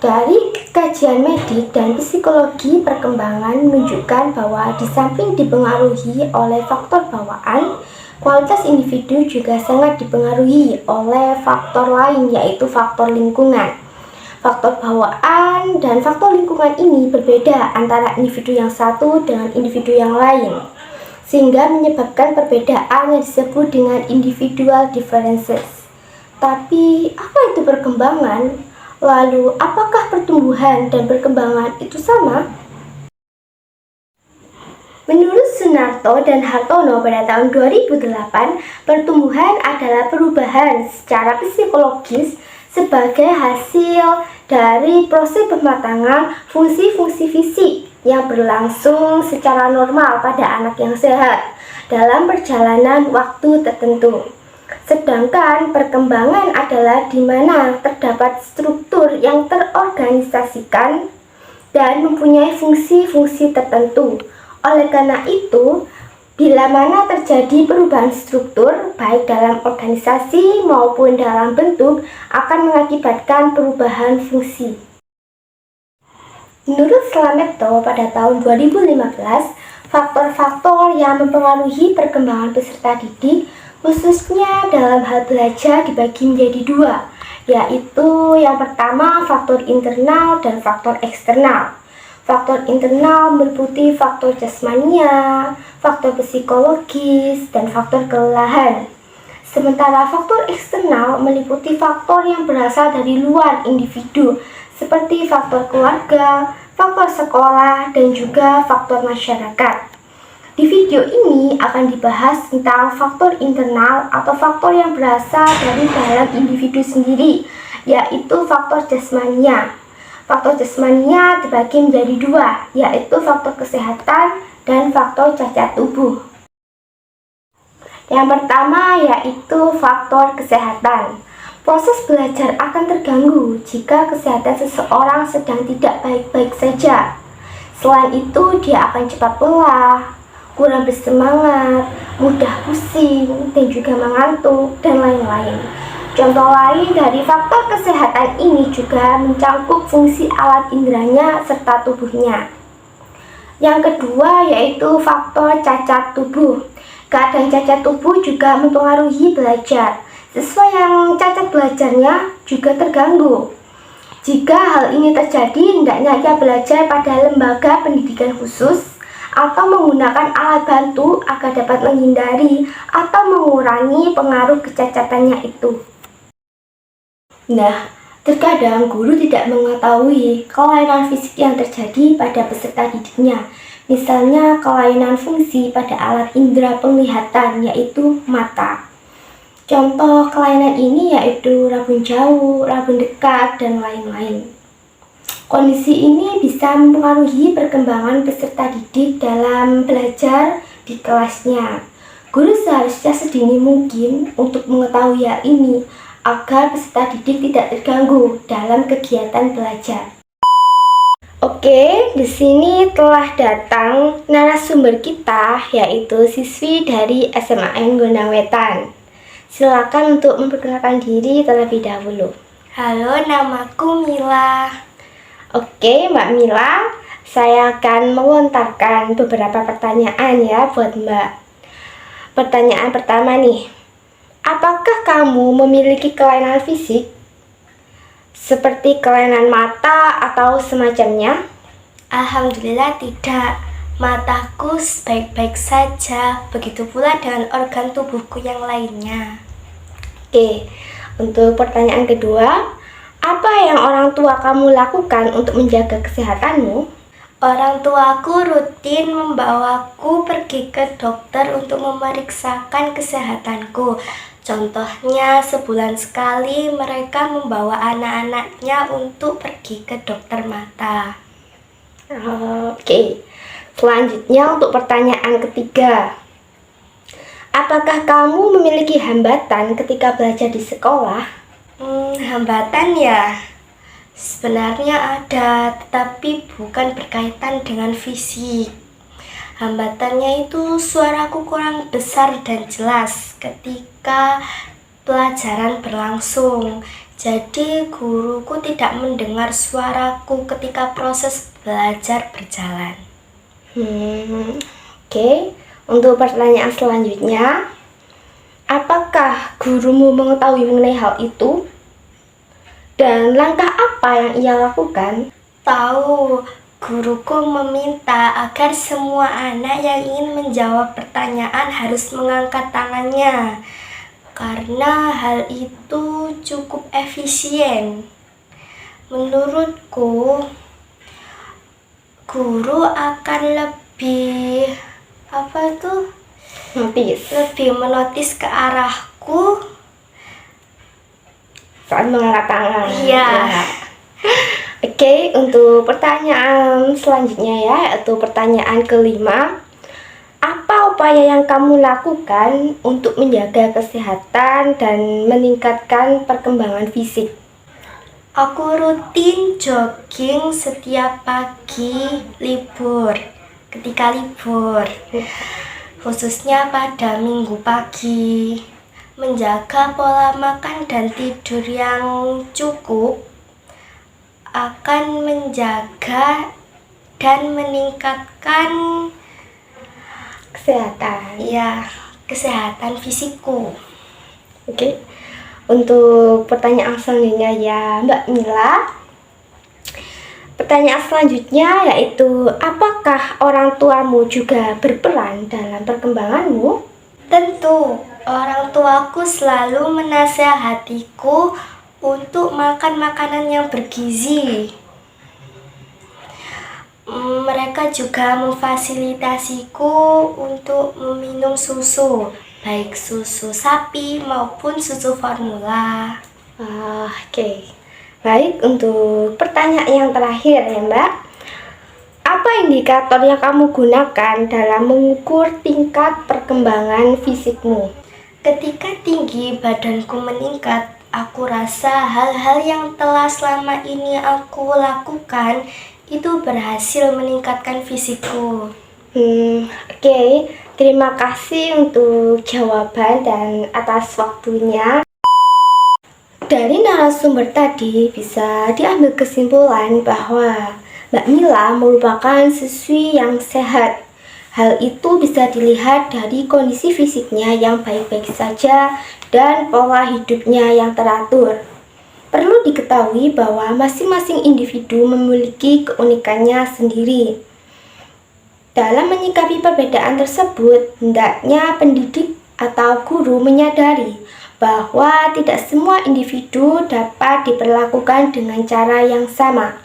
Dari kajian medik dan psikologi perkembangan menunjukkan bahwa di samping dipengaruhi oleh faktor bawaan, kualitas individu juga sangat dipengaruhi oleh faktor lain, yaitu faktor lingkungan. Faktor bawaan dan faktor lingkungan ini berbeda antara individu yang satu dengan individu yang lain, sehingga menyebabkan perbedaan yang disebut dengan individual differences. Tapi, apa itu perkembangan? Lalu, apakah pertumbuhan dan perkembangan itu sama? Menurut Sunarto dan Hartono pada tahun 2008, pertumbuhan adalah perubahan secara psikologis sebagai hasil dari proses pematangan fungsi-fungsi fisik yang berlangsung secara normal pada anak yang sehat dalam perjalanan waktu tertentu. Sedangkan perkembangan adalah di mana terdapat struktur yang terorganisasikan dan mempunyai fungsi-fungsi tertentu. Oleh karena itu, bila mana terjadi perubahan struktur, baik dalam organisasi maupun dalam bentuk, akan mengakibatkan perubahan fungsi. Menurut Slametto pada tahun 2015, faktor-faktor yang mempengaruhi perkembangan peserta didik khususnya dalam hal belajar dibagi menjadi dua, yaitu yang pertama faktor internal dan faktor eksternal. Faktor internal meliputi faktor jasmania, faktor psikologis, dan faktor kelelahan. Sementara faktor eksternal meliputi faktor yang berasal dari luar individu, seperti faktor keluarga, faktor sekolah, dan juga faktor masyarakat. Di video ini akan dibahas tentang faktor internal atau faktor yang berasal dari dalam individu sendiri, yaitu faktor jasmania. Faktor jasmania dibagi menjadi dua, yaitu faktor kesehatan dan faktor cacat tubuh. Yang pertama yaitu faktor kesehatan. Proses belajar akan terganggu jika kesehatan seseorang sedang tidak baik-baik saja. Selain itu, dia akan cepat lelah, kurang bersemangat, mudah pusing, dan juga mengantuk, dan lain-lain. Contoh lain dari faktor kesehatan ini juga mencakup fungsi alat inderanya serta tubuhnya. Yang kedua yaitu faktor cacat tubuh. Keadaan cacat tubuh juga mempengaruhi belajar. Siswa yang cacat belajarnya juga terganggu. Jika hal ini terjadi, hendaknya ia belajar pada lembaga pendidikan khusus atau menggunakan alat bantu agar dapat menghindari atau mengurangi pengaruh kecacatannya itu. Nah, terkadang guru tidak mengetahui kelainan fisik yang terjadi pada peserta didiknya. Misalnya kelainan fungsi pada alat indera penglihatan, yaitu mata. Contoh kelainan ini yaitu rabun jauh, rabun dekat, dan lain-lain. Kondisi ini bisa mempengaruhi perkembangan peserta didik dalam belajar di kelasnya. Guru seharusnya sedini mungkin untuk mengetahui hal ini agar peserta didik tidak terganggu dalam kegiatan belajar. Oke, di sini telah datang narasumber kita, yaitu siswi dari SMAN Gondang Wetan. Silakan untuk memperkenalkan diri terlebih dahulu. Halo, namaku Mila. Oke, Mbak Mila, saya akan melontarkan beberapa pertanyaan ya buat Mbak. Pertanyaan pertama nih, apakah kamu memiliki kelainan fisik? Seperti kelainan mata atau semacamnya? Alhamdulillah tidak. Mataku baik-baik saja, begitu pula dengan organ tubuhku yang lainnya. Oke, untuk pertanyaan kedua, apa yang orang tua kamu lakukan untuk menjaga kesehatanmu? Orang tuaku rutin membawaku pergi ke dokter untuk memeriksakan kesehatanku. Contohnya, sebulan sekali mereka membawa anak-anaknya untuk pergi ke dokter mata. Oke, selanjutnya untuk pertanyaan ketiga. Apakah kamu memiliki hambatan ketika belajar di sekolah? Hambatan ya, sebenarnya ada, tetapi bukan berkaitan dengan fisik. Hambatannya itu suaraku kurang besar dan jelas ketika pelajaran berlangsung. Jadi guruku tidak mendengar suaraku ketika proses belajar berjalan. Oke. Untuk pertanyaan selanjutnya, apakah gurumu mengetahui mengenai hal itu? Dan langkah apa yang ia lakukan? Tahu, guruku meminta agar semua anak yang ingin menjawab pertanyaan harus mengangkat tangannya. Karena hal itu cukup efisien. Menurutku, guru akan lebih lebih menotis ke arahku Saat mengangkat tangan. Iya. Ya. Oke, untuk pertanyaan selanjutnya ya, yaitu pertanyaan kelima. Apa upaya yang kamu lakukan untuk menjaga kesehatan dan meningkatkan perkembangan fisik? Aku rutin jogging setiap pagi ketika libur, khususnya pada minggu pagi. Menjaga pola makan dan tidur yang cukup akan menjaga dan meningkatkan kesehatan fisikku. Oke. Untuk pertanyaan selanjutnya ya Mbak Mila. Pertanyaan selanjutnya yaitu, apakah orang tuamu juga berperan dalam perkembanganmu? Tentu, orang tuaku selalu menasehatiku untuk makan makanan yang bergizi. Mereka juga memfasilitasiku untuk meminum susu, baik susu sapi maupun susu formula. Oke. Baik, untuk pertanyaan yang terakhir ya Mbak. Apa indikator yang kamu gunakan dalam mengukur tingkat perkembangan fisikmu? Ketika tinggi badanku meningkat, aku rasa hal-hal yang telah selama ini aku lakukan itu berhasil meningkatkan fisikku. Oke. Terima kasih untuk jawaban dan atas waktunya. Dari narasumber tadi bisa diambil kesimpulan bahwa Mbak Mila merupakan siswi yang sehat. Hal itu bisa dilihat dari kondisi fisiknya yang baik-baik saja dan pola hidupnya yang teratur. Perlu diketahui bahwa masing-masing individu memiliki keunikannya sendiri. Dalam menyikapi perbedaan tersebut, hendaknya pendidik atau guru menyadari bahwa tidak semua individu dapat diperlakukan dengan cara yang sama.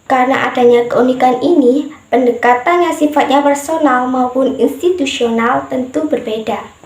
Karena adanya keunikan ini, pendekatan yang sifatnya personal maupun institusional tentu berbeda.